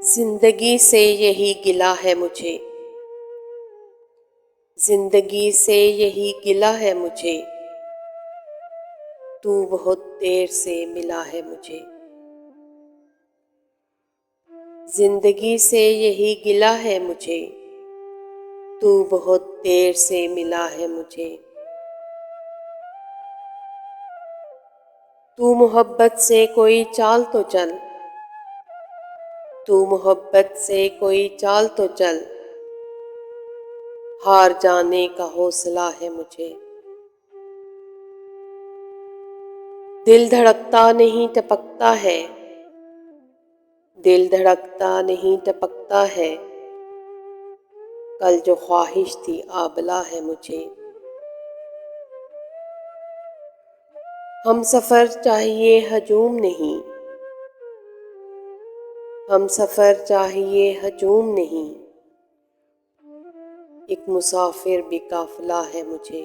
जिंदगी से यही गिला है मुझे, जिंदगी से यही गिला है मुझे, तू बहुत देर से मिला है मुझे। जिंदगी से यही गिला है मुझे, तू बहुत देर से मिला है मुझे। तू मोहब्बत से कोई चाल तो चल, तू मोहब्बत से कोई चाल तो चल, हार जाने का हौसला है मुझे। दिल धड़कता नहीं टपकता है, दिल धड़कता नहीं टपकता है, कल जो ख्वाहिश थी आबला है मुझे। हम सफ़र चाहिए हजूम नहीं, हम सफ़र चाहिए हजूम नहीं, एक मुसाफिर भी काफिला है मुझे।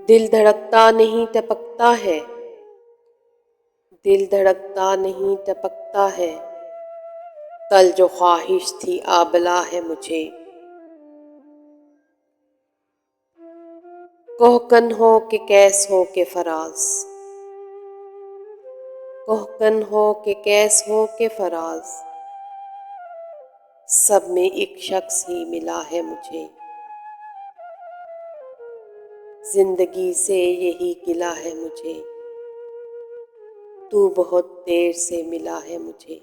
दिल धड़कता नहीं टपकता है, दिल धड़कता नहीं टपकता है, कल जो ख्वाहिश थी आबला है मुझे। कोहकन हो के कैस हो के फराज, कोहकन हो के कैस हो के फराज, सब में एक शख्स ही मिला है मुझे। जिंदगी से यही गिला है मुझे, तू बहुत देर से मिला है मुझे।